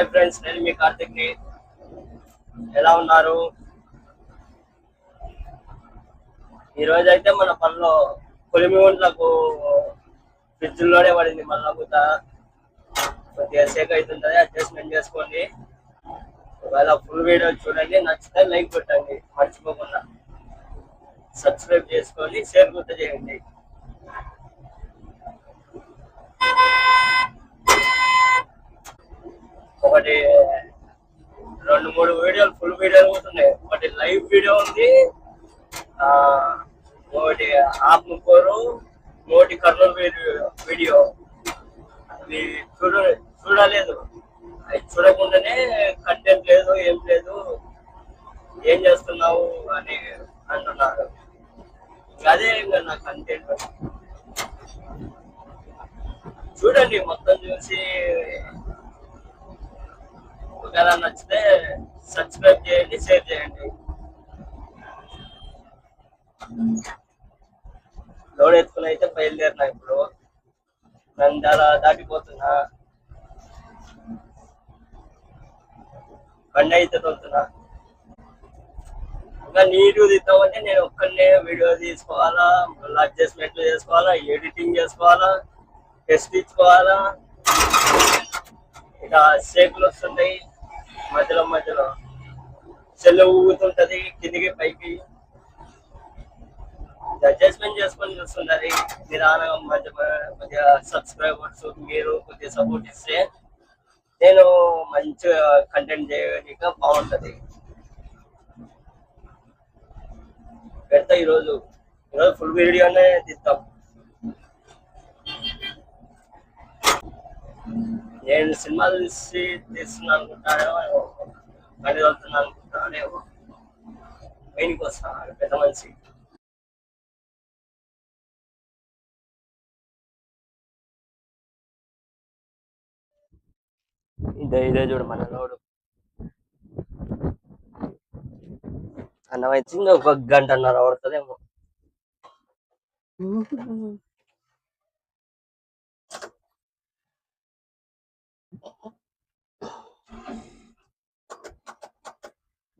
Hi friends, నేను మీ కార్తిక్ ని. ఎలా ఉన్నారు? ఈ రోజు అయితే మన పనిలో కొలిమి ఒంట్లకు ఫ్రిడ్జ్ లోనే పడింది. మళ్ళా పూత కొద్దిగా సేక్ అవుతుంటది, అడ్జస్ట్మెంట్ చేసుకోండి. ఒకవేళ ఫుల్ వీడియో చూడండి, నచ్చితే లైక్ కొట్టండి, మర్చిపోకుండా సబ్స్క్రైబ్ చేసుకొని షేర్ గుర్తు చేయండి. ఒకటి 2-3 వీడియోలు ఫుల్ వీడియోలు పోతున్నాయి. ఒకటి లైవ్ వీడియో ఉంది, ఒకటి ఆత్మకూరు, ఒకటి కర్నూలు వీడియో. అవి చూడలేదు. అవి చూడకుండానే కంటెంట్ లేదు, ఏం లేదు, ఏం చేస్తున్నావు అని అంటున్నారు. అదే ఇంకా నా కంటెంట్. చూడండి, మొత్తం చూసి ఒకవేళ నచ్చితే సబ్స్క్రైబ్ చేయండి, షేర్ చేయండి. లోడ్ ఎత్తుకుని అయితే బయలుదేరినా. ఇప్పుడు నంద్యాల దాటిపోతున్నా, బండి అయితే తోలుతున్నా. ఇంకా నీట్గా తీద్దామంటే నేను ఒక్కనే వీడియో తీసుకోవాలా, మళ్ళీ అడ్జస్ట్మెంట్లు చేసుకోవాలా, ఎడిటింగ్ చేసుకోవాలా, టెస్ట్ ఇచ్చుకోవాలా. ఇక షేకులు వస్తుంటాయి మధ్యలో మధ్యలో, చెల్లు ఊగుతుంటది కిందికి పైకి. అడ్జస్ట్మెంట్ చేసుకొని చూస్తుంటది నిదానంగా. కొద్దిగా సబ్స్క్రైబర్స్ మీరు కొద్దిగా సపోర్ట్ ఇస్తే నేను మంచిగా కంటెంట్ చేయడానికి బాగుంటది. పెడతా ఈరోజు ఫుల్ వీడియోనే తీద్దాం. నేను సినిమాలు తీస్తున్నా అనుకుంటానేమో, బండి వెళ్తున్నా అనుకుంటానేమో, వెయిన్కి వస్తా పెద్ద మనిషి. ఇదే చూడు మన లోడు. అన్నం అయితే ఇంకా 1 గంటన్నర పడుతుందేమో.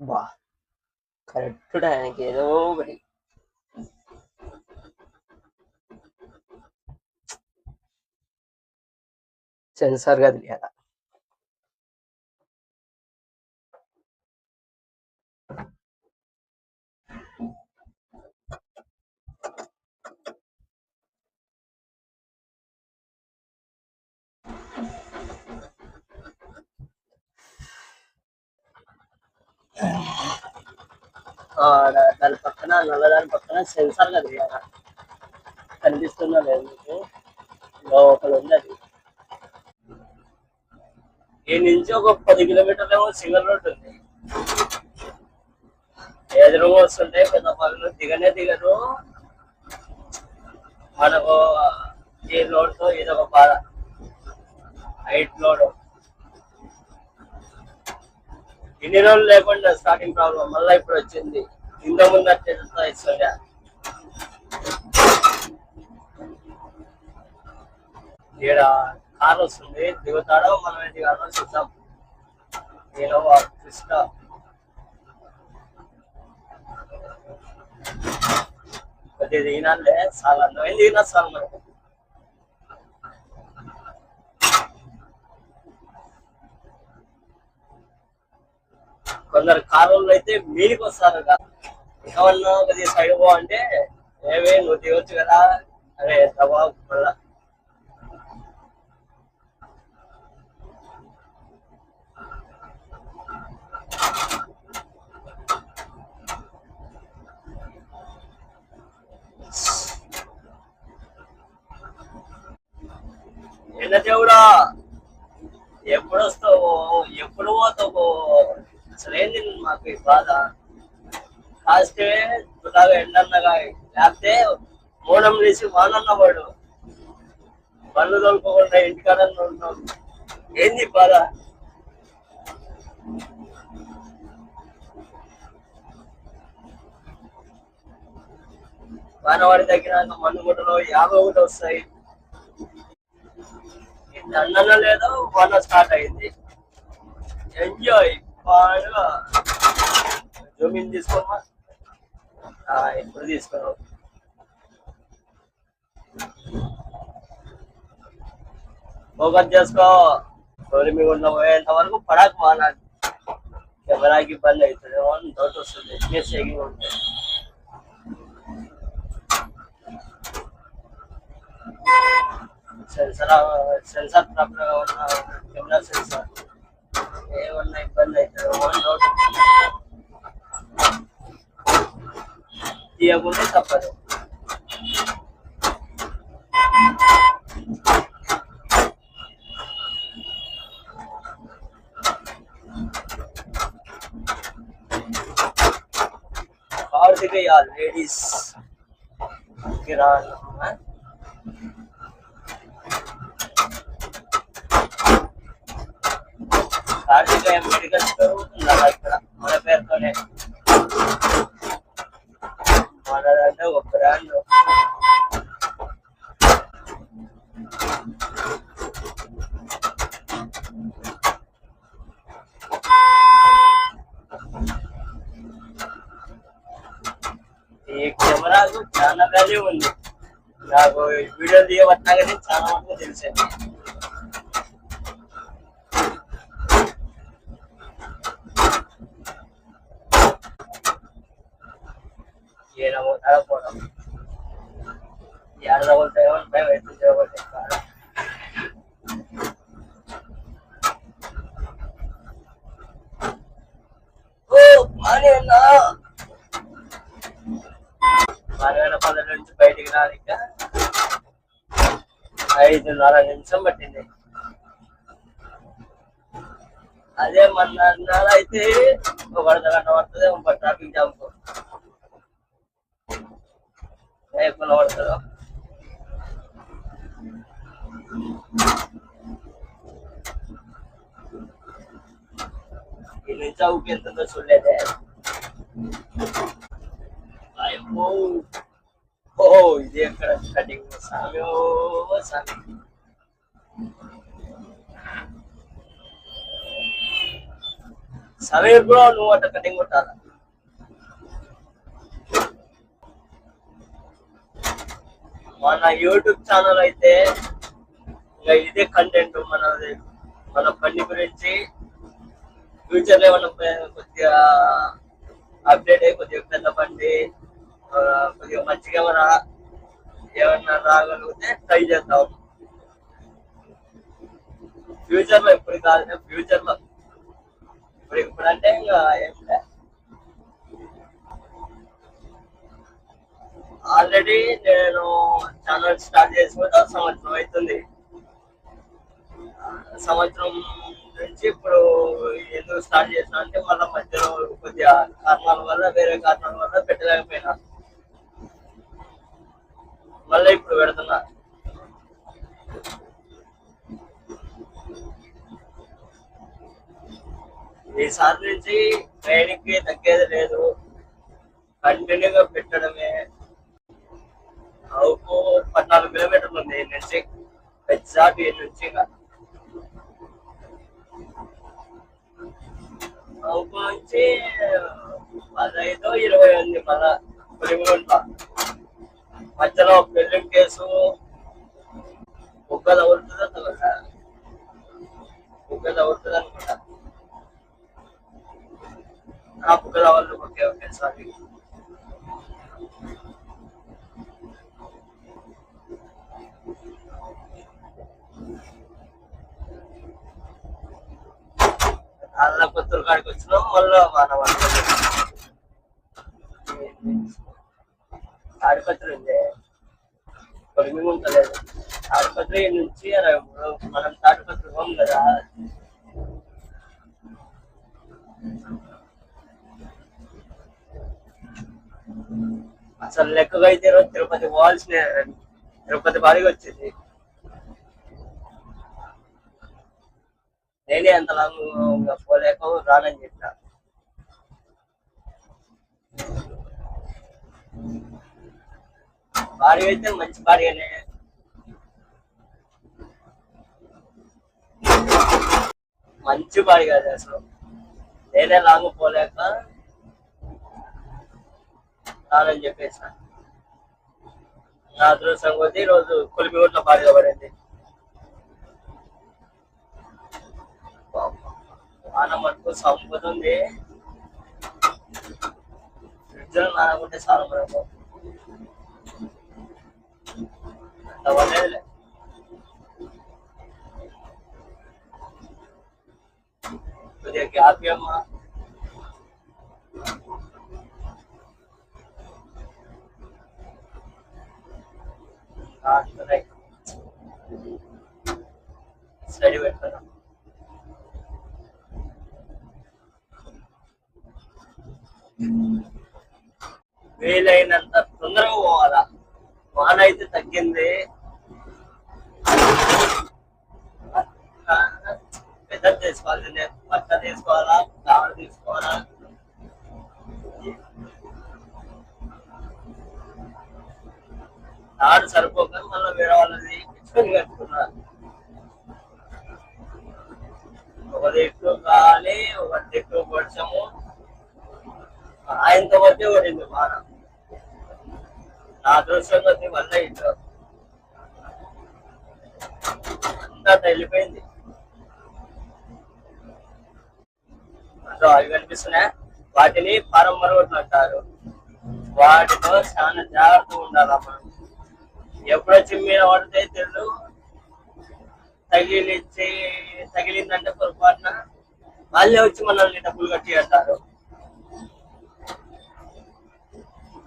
బా కరెక్ట్ టైంకి ఏదో ఒకటి. సెన్సార్ గా తెలియాల. దాని పక్కన నల్లదాని పక్కన సెన్సార్ గా తెలియాల. కనిపిస్తుందా లేదు మీకు? లోపల ఉంది అది. ఈ నుంచి ఒక 10 కిలోమీటర్లు ఏమో సింగల్ రోడ్ ఉంది. ఎదురుగా వస్తుంటే పెద్ద పనులు దిగరు. మనకు ఈ లోడ్తో ఇదొక బాధ, హైట్ లోడ్. ఇన్ని రోజులు లేకుండా స్టార్టింగ్ ప్రాబ్లం, మళ్ళీ ఇప్పుడు వచ్చింది. ఇంత ముందు అట్లా ఇస్తుండే. ఇక్కడ కార్ వస్తుంది, దిగుతాడో మనం దిగాలో చూద్దాం. నేను కృష్ణ కొద్దిగా దిగినాలే, చాలా అందమైన దిగినా సార్. మనకు కొందరు కారులో అయితే మీనికి వస్తారు. ఏమన్నా కొద్దిగా సైడ్ పో అంటే ఏమే నువ్వు దిగొచ్చు కదా, అరే తవా మళ్ళా. என்ன దేవుడా, ఎప్పుడు వస్తావు, ఎప్పుడు పోతావు? అసలేంది మాకు ఈ బాధ? కాస్తే ఇలాగా ఎండన్నగా, లేకపోతే మూడం వేసి వానన్న వాడు బండ్లు తోలుకోకుండా ఇంటికాడన్నా ఉంటాం. ఏంది బాధ? వానవాడి తగ్గినాక మన్ను గుట్టలో 51 వస్తాయి. అన్న లేదో వాన స్టార్ట్ అయింది. ఎంజాయ్ బాగా జూమింగ్ తీసుకోమా. ఇప్పుడు తీసుకున్నావు. ఫోకస్ చేసుకో. మీ ఉన్న పోయేంత వరకు పడక మానాలి. కెమెరాకి ఇబ్బంది అవుతుంది అని డౌట్ వస్తుంది. ఎస్ఎస్ షేకింగ్ ఉంటుంది. సెన్సార్ ప్రాబ్లం ఉన్న కెమెరా సెన్సార్ ఏమన్నా ఇబ్బంది అవుతుంది అని డౌట్ తీయకుంటే తప్పదు. కార్తికేయ లేడీస్ కిరాణా కార్తికేయ మెడికల్ స్టోర్ ఉండాలి ఇక్కడ మన పేరుతోనే. మనదంటే ఒక బ్రాండ్. ఈ కెమెరాకు చాలా వాల్యూ ఉంది. నాకు వీడియో తీయబట్టినా కానీ చాలా వరకు తెలిసింది. ఏమో తగ్గపోవడం ఏడ తగులుతాయో భయం అవుతుంది. మనవేళ 10 నుంచి బయటికి రాలిక 5:30 నిమిషం పట్టింది. అదే మన అయితే ఒక అర్ధగంట పడుతుంది. ట్రాఫిక్ జామ్ ఎక్కువ పడుతుందో. ఈ నుంచి అవుకి ఎంతుందో చూడలేదే. ఇది ఎక్కడ కటింగ్ సామి సామి. సమీర్ బ్రో నువ్వు అట్ట కటింగ్ కొట్టాలా? మన యూట్యూబ్ ఛానల్ అయితే ఇంకా ఇదే కంటెంట్ మనది. మన బండి గురించి ఫ్యూచర్ లో ఏమన్నా కొద్దిగా అప్డేట్ అయ్యి కొద్దిగా పెద్ద బండి కొద్దిగా మంచి కెమెరా ఏమన్నా రాగలిగితే ట్రై చేద్దాం. ఫ్యూచర్ లో ఇప్పుడు కాదు, ఫ్యూచర్ లో ఇప్పుడంటే ఇంకా ఏం లే. ఆల్రెడీ నేను ఛానల్ స్టార్ట్ చేసి కూడా సంవత్సరం అవుతుంది. సంవత్సరం నుంచి ఇప్పుడు ఎందుకు స్టార్ట్ చేసిన అంటే మళ్ళీ మధ్యలో కొద్దిగా కారణాల వల్ల వేరే కారణాల వల్ల పెట్టలేకపోయినా మళ్ళీ ఇప్పుడు పెడుతున్నా. ఈసారి నుంచి ట్రైనింగ్ కి తగ్గేది లేదు. కంటిన్యూగా పెట్టడమే. 14 కిలోమీటర్లు ఉంది ఈ నుంచి ఎగ్జాక్ట్ ఈ నుంచి. నుంచి 15-20 ఉంది మళ్ళా పులిగుంట. మధ్యలో బిల్డింగ్ కేసు బుగ్గ తగులుతుంది అనుకుంటా. బుగ్గ తగలు. Okay sorry. అలా కొత్తూరు కాడికి వచ్చినాం. మళ్ళా మానవాళ్ళ తాడిపత్రి ఉంది, కొలిమి ఉంటలేదు. తాడిపత్రి నుంచి మనం తాడిపత్రి పోం కదా. అసలు లెక్కగా అయితే తిరుపతి పోవాల్సిన తిరుపతి బారిగా వచ్చింది. నేనే అంత లాంగ్ పోలేక రానని చెప్పిన. బాడీ అయితే మంచి బాడీగానే. మంచి బాడీ కాదు అసలు. నేనే లాంగ్ పోలేక రానని చెప్పేసిన. నా అదృష్టం కొద్దీ ఈరోజు కొలిమిగుంట్ల బాడీగా పడింది. వాన మటుకు సంపుతుంది. ఫ్రిడ్జ్ లో నానకుంటే చాలా మనకు అవ్వలేదులే. కొద్దిగా గ్యాప్ అమ్మా. స్టడీ పెట్టుకున్నా. వీలైనంత తొందరగా పోవాలా. వాన అయితే తగ్గింది. పెద్ద తీసుకోవాల్సిందే. పట్ట తీసుకోవాలా, కావాలి తీసుకోవాలా. తాడు సరిపోక మళ్ళీ వేరే వాళ్ళది పిచ్చుకొని కట్టుకున్నా. ఒక దిక్కు గాలి, ఒక దిక్కు వర్షము. ఆయనతో మధ్య పడింది వాన. నా అదృష్టం కొద్ది వల్ల ఇటు అంతా వెళ్ళిపోయింది. అవి కనిపిస్తున్నాయి. వాటిని పరమరొట్లు అంటారు. వాటితో చాలా జాగ్రత్తగా ఉండాలి మనం. ఎప్పుడొచ్చి మీద పడితే తెలు తగిలిందంటే పొరపాటున వాళ్ళే వచ్చి మనల్ని డబ్బులు కట్టి అంటారు.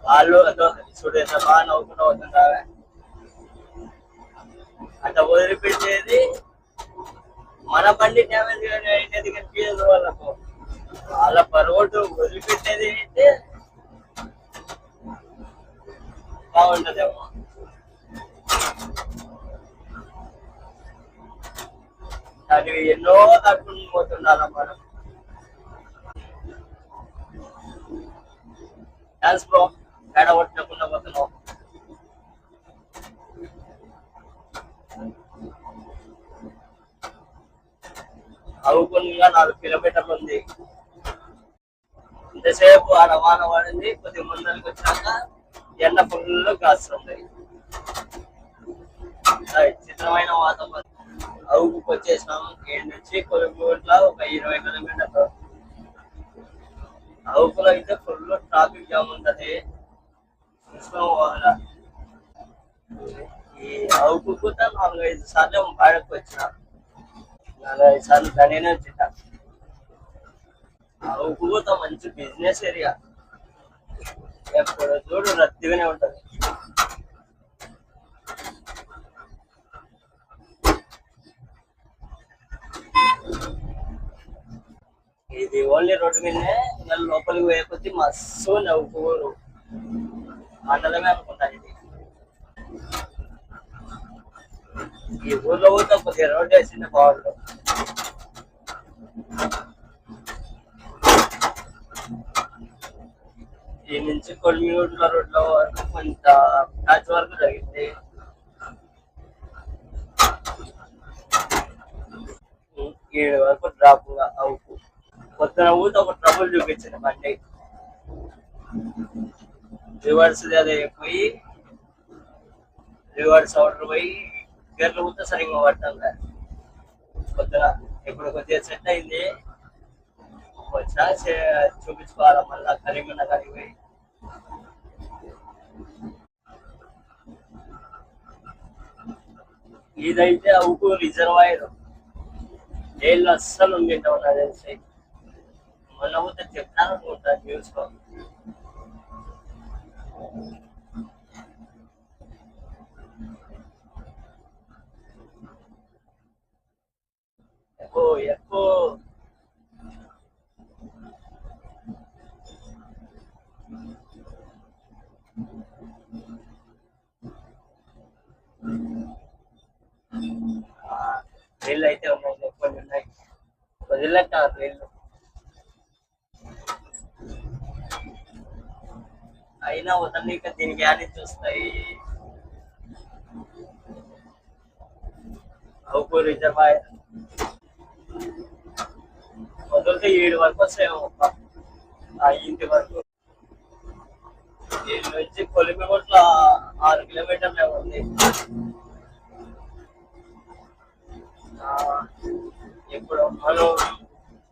వాళ్ళు అదో చూడు ఎంత బాగా నవ్వుకుంటూ అవుతుంటారా. అట్లా వదిలిపెట్టేది మన బండి డ్యామేజ్ అయినది కనిపించదు వాళ్ళకు. వాళ్ళ పరోటు వదిలిపెట్టేది అయితే బాగుంటదేమో. అది ఎన్నో దాటుకుని పోతుండాలి మనం. డాన్స్ బ్రో తేడా కొట్టకుండా పోతున్నావు. అవుకుండా 4 కిలోమీటర్లు ఉంది. ఇంతసేపు ఆ రవాణా పడింది. కొద్దిగా ముందరికి వచ్చినాక ఎండ ఫుల్ కాస్తుంది. చిత్రమైన వాతావరణం. అవుకు వచ్చేసినాం. ఏడు నుంచి కొలిమిగుంట్ల ఒక 20 కిలోమీటర్లు. అవుకులో అయితే ఫుల్ ట్రాఫిక్ జామ్ ఉంటది. చూసుకోవాలా. ఈ అవుకు 4-5 సార్లు బాడకు వచ్చిన. 4-5 సార్లు దానినే వచ్చిట. అవుకు మంచి బిజినెస్ ఏరియా. ఎప్పుడు చూడు రద్దీగానే ఉంటది. ఇది ఓన్లీ రోడ్డు మీదనే. ఇంకా లోపలికి పోయే కొద్ది మస్తు నవ్వుకోరు. మండలమే అనుకుంటా ఇది. ఈ ఊర్లో పోతే కొద్దిగా రోడ్డు వేసింది బాగుండు. ఈ నుంచి కొలిమిగుంట్ల రోడ్ల వరకు కొంత ప్యాచ్ వరకు జరిగింది. ఏడు వరకు డ్రాప్ గా అవుకు. పొద్దున ఊట ఒక ట్రబుల్ చూపించింది బండి. రివర్స్ అదే పోయి రివర్స్ అవుటర్ పోయి గేర్లు కూడా సరిగ్గా పడతాం. పొద్దున ఇప్పుడు కొద్దిగా సెట్ అయింది. వచ్చినా చూపించుకోవాలా మళ్ళా కరీంనగర్ కాడికి పోయి. ఇదైతే అవుకు రిజర్వాయర్. జైల్లో అస్సలు ఉండింటావు నాకు తెలిసి. మొన్న పోతే చెప్తాను అనుకుంటా న్యూస్ లో. ఎక్కువ ఎక్కువ నీళ్ళు అయితే ఉన్నాయి. కొన్ని ఉన్నాయి. వదిలేట నీళ్ళు అయినా వదలనీక దీనికి యాడ్ చూస్తాయి. అవుకు రిజర్వాయర్ పోతే 7 వరకు వస్తాయేమో ఆ ఇంటి వరకు. ఈ నుంచి కొలిమిగుంట్ల 6 కిలోమీటర్లు ఉంది. ఇప్పుడు మనం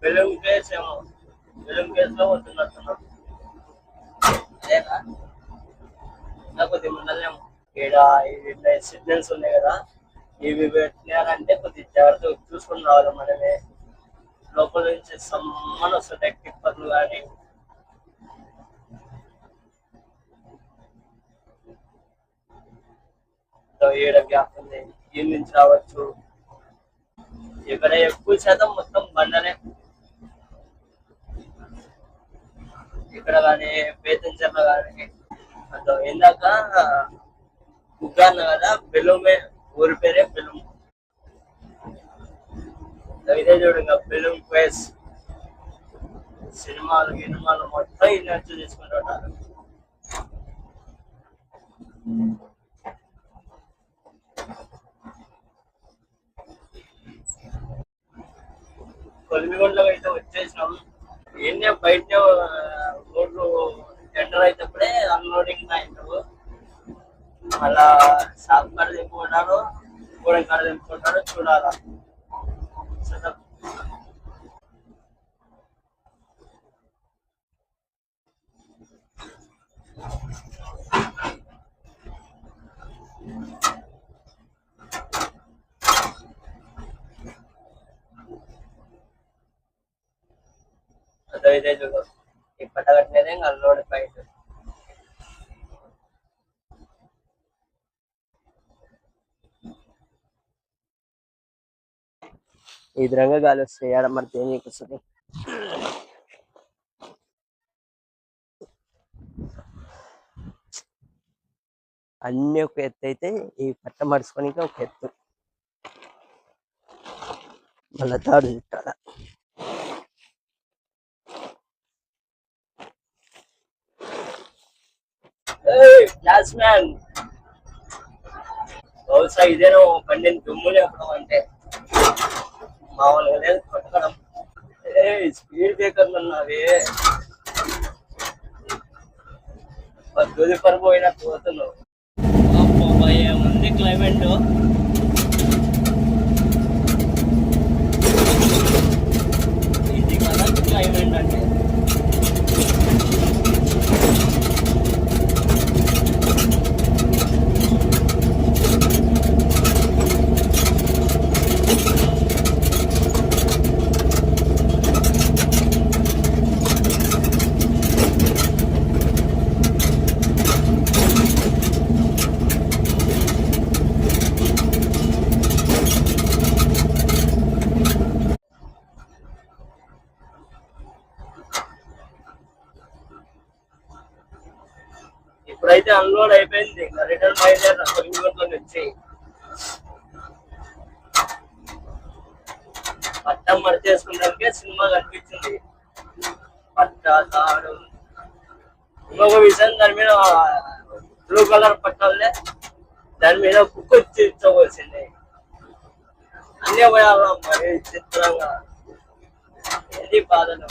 బెలూమ్ కేస్ ఏమో బెలూమ్ కేస్ లో పోతున్నట్టున్నాం. అదేనా ఇంకా కొద్దిగా ముందలేమో. ఇక్కడ ఇవి సిగ్నల్స్ ఉన్నాయి కదా, ఇవి పెట్టినారంటే కొద్దిగా జాగ్రత్తగా చూసుకుని రావాలి మనమే. లోపల నుంచి సమ్మని వస్తుంటాయి టిప్పర్లు కానీ. ఏడ గ్యాప్ ఉంది, ఈ నుంచి రావచ్చు. ఇక్కడ ఎక్కువ శాతం మొత్తం బండనే. ఇక్కడ కానీ బేతంచెర్ల కానీ అదో ఇందాక కుక్క అన్న కదా, బెలూమే ఊరి పేరే బెలూమ్. ఇదే చూడు ఇంకా బెలూమ్ క్వేస్. సినిమాలు గినిమాలు మొత్తం ఇన్నర్చు తీసుకుంటుంటారు. కొలిమిగొండలో అయితే వచ్చేసినాం. ఏంటో బయట రోడ్లు టెండర్ అయినప్పుడే అన్లోడింగ్ అయింటారు. మళ్ళా షాప్ కాడ తెంపుకుంటారు, గోడెం కాడ తెంపుకుంటారు, చూడాలా. అదో ఇదే చూడు, ఈ పట్ట కట్టినదే ఇంకా అన్లోడ్ పాయింట్. ఈ విధంగా గాలి వస్తాయి ఆడ మనకి ఏం వస్తుంది. అన్ని ఒక ఎత్తు అయితే ఈ పట్ట మడుచుకొని ఒక ఎత్తు, మళ్ళా తాడు చుట్టాల. గ్లాస్ మ్యాన్ బహుశా ఇదేనో బండిని దుమ్ము లేపడం అంటే. మామూలుగా లేదు కొట్టడం. స్పీడ్ బ్రేకర్లు ఉన్నవి, తుది పడిపోయినా పోతున్నావు. ఏముంది క్లైమేట్. ఇది కదా క్లైమేట్ అంటే. ఇప్పుడైతే అన్లోడ్ అయిపోయింది, రిటర్న్ బయలుదేరా కొలిమిగుంట్ల నుంచి. పట్టం మడిచేసుకున్నాకే సినిమా కనిపించింది. పట్ట తాడు. ఇంకొక విషయం, దాని మీద బ్లూ కలర్ పట్టాలే, దాని మీద బుక్ వచ్చి ఇచ్చవలసింది. అన్నీ పోయాలా మరి చిత్రంగా. ఏంటి బాధలు.